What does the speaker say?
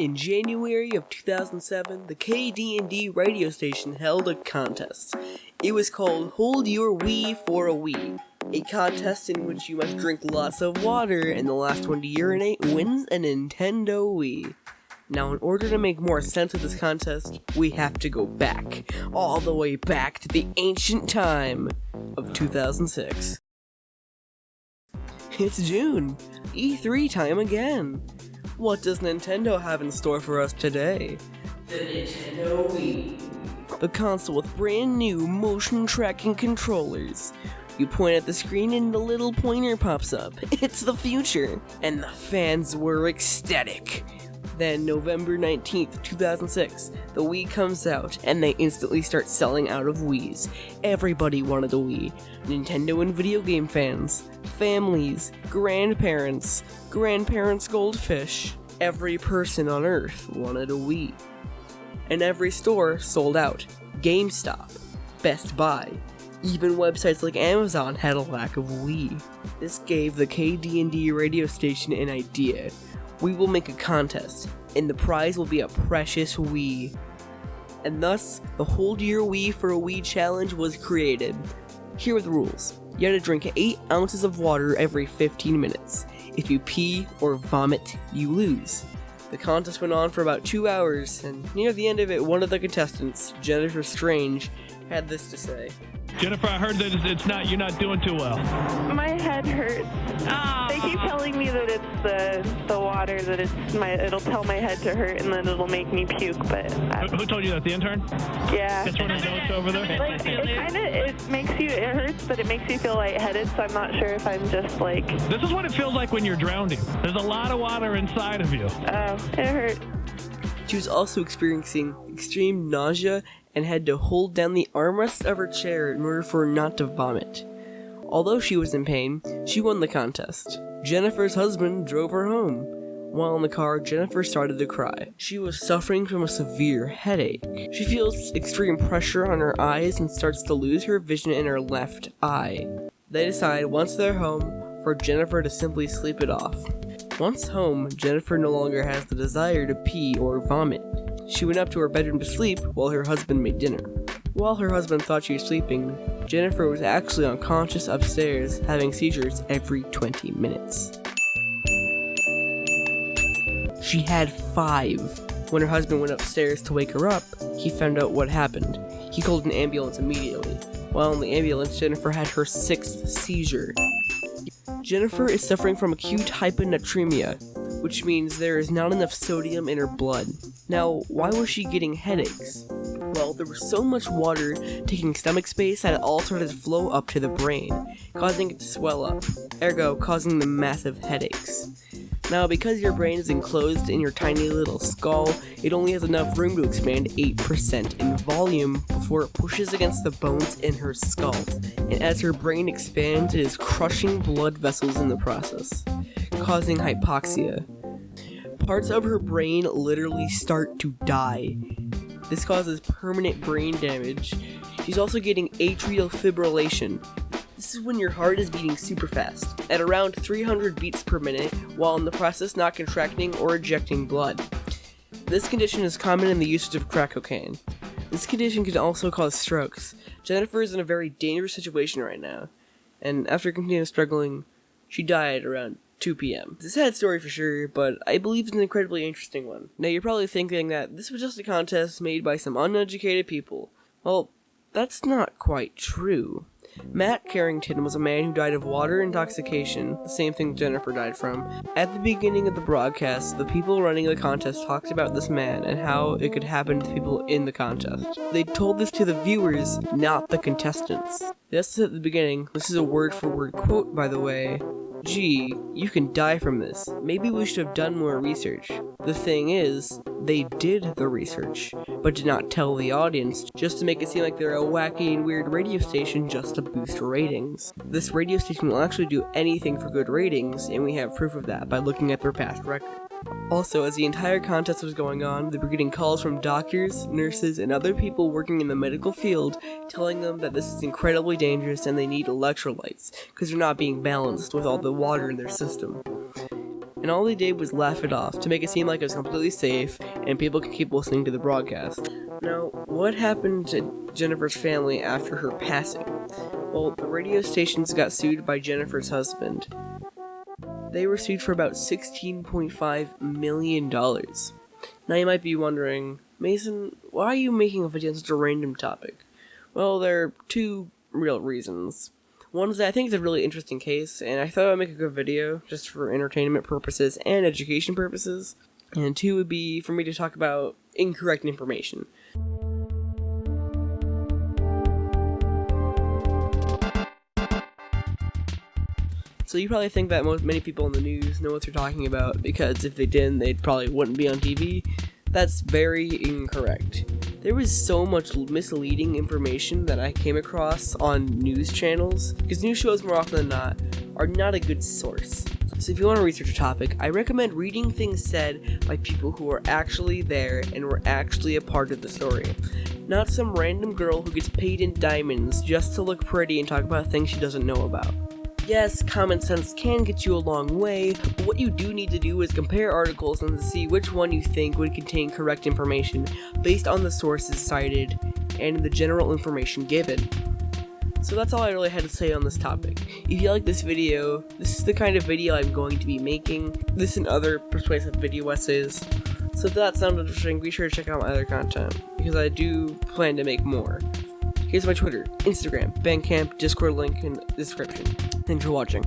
In January of 2007, the KD&D radio station held a contest. It was called Hold Your Wii for a Wii, a contest in which you must drink lots of water and the last one to urinate wins a Nintendo Wii. Now, in order to make more sense of this contest, we have to go back, all the way back to the ancient time of 2006. It's June, E3 time again. What does Nintendo have in store for us today? The Nintendo Wii. The console with brand new motion tracking controllers. You point at the screen and the little pointer pops up. It's the future. And the fans were ecstatic. Then November 19th, 2006, the Wii comes out and they instantly start selling out of Wiis. Everybody wanted a Wii. Nintendo and video game fans, families, grandparents goldfish. Every person on Earth wanted a Wii. And every store sold out. GameStop, Best Buy, even websites like Amazon had a lack of Wii. This gave the KD&D radio station an idea. We will make a contest, and the prize will be a precious Wii. And thus, the Hold Your Wii for a Wii challenge was created. Here are the rules. You had to drink 8 ounces of water every 15 minutes. If you pee or vomit, you lose. The contest went on for about 2 hours, and near the end of it, one of the contestants, Jennifer Strange, had this to say. Jennifer, I heard that you're not doing too well. My head hurts. Oh. They keep telling me that it's the water, that it'll tell my head to hurt and then it'll make me puke, but... Who told you that, the intern? Yeah. That's one of the notes over there? Like, it hurts, but it makes you feel lightheaded, so I'm not sure if I'm just like... This is what it feels like when you're drowning. There's a lot of water inside of you. Oh, it hurt. She was also experiencing extreme nausea and had to hold down the armrest of her chair in order for her not to vomit. Although she was in pain, she won the contest. Jennifer's husband drove her home. While in the car, Jennifer started to cry. She was suffering from a severe headache. She feels extreme pressure on her eyes and starts to lose her vision in her left eye. They decide, once they're home, for Jennifer to simply sleep it off. Once home, Jennifer no longer has the desire to pee or vomit. She went up to her bedroom to sleep while her husband made dinner. While her husband thought she was sleeping, Jennifer was actually unconscious upstairs, having seizures every 20 minutes. She had 5. When her husband went upstairs to wake her up, he found out what happened. He called an ambulance immediately. While in the ambulance, Jennifer had her 6th seizure. Jennifer is suffering from acute hyponatremia, which means there is not enough sodium in her blood. Now, why was she getting headaches? Well, there was so much water taking stomach space that it all started to flow up to the brain, causing it to swell up, ergo causing the massive headaches. Now, because your brain is enclosed in your tiny little skull, it only has enough room to expand 8% in volume before it pushes against the bones in her skull. And as her brain expands, it is crushing blood vessels in the process, causing hypoxia. Parts of her brain literally start to die. This causes permanent brain damage. She's also getting atrial fibrillation. This is when your heart is beating super fast, at around 300 beats per minute, while in the process not contracting or ejecting blood. This condition is common in the usage of crack cocaine. This condition can also cause strokes. Jennifer is in a very dangerous situation right now, and after continuing struggling, she died around 2 p.m. It's a sad story for sure, but I believe it's an incredibly interesting one. Now you're probably thinking that this was just a contest made by some uneducated people. Well, that's not quite true. Matt Carrington was a man who died of water intoxication, the same thing Jennifer died from. At the beginning of the broadcast, the people running the contest talked about this man and how it could happen to the people in the contest. They told this to the viewers, not the contestants. Just at the beginning, this is a word-for-word quote, by the way. Gee, you can die from this. Maybe we should have done more research. The thing is, they did the research, but did not tell the audience, just to make it seem like they're a wacky and weird radio station just to boost ratings. This radio station will actually do anything for good ratings, and we have proof of that by looking at their past record. Also, as the entire contest was going on, they were getting calls from doctors, nurses, and other people working in the medical field telling them that this is incredibly dangerous and they need electrolytes because they're not being balanced with all the water in their system. and all they did was laugh it off to make it seem like it was completely safe and people could keep listening to the broadcast. Now, what happened to Jennifer's family after her passing? Well, the radio stations got sued by Jennifer's husband. They were sued for about $16.5 million. Now you might be wondering, Mason, why are you making a video on such a random topic? Well, there are two real reasons. One is that I think it's a really interesting case, and I thought I'd make a good video just for entertainment purposes and education purposes. And two would be for me to talk about incorrect information. So you probably think that many people in the news know what they're talking about, because if they didn't, they probably wouldn't be on TV. That's very incorrect. There was so much misleading information that I came across on news channels, because news shows more often than not are not a good source. So if you want to research a topic, I recommend reading things said by people who are actually there and were actually a part of the story. Not some random girl who gets paid in diamonds just to look pretty and talk about things she doesn't know about. Yes, common sense can get you a long way, but what you do need to do is compare articles and see which one you think would contain correct information based on the sources cited and the general information given. So that's all I really had to say on this topic. If you like this video, this is the kind of video I'm going to be making, this and other persuasive video essays. So if that sounded interesting, be sure to check out my other content, because I do plan to make more. Here's my Twitter, Instagram, Bandcamp, Discord link in the description. Thanks for watching.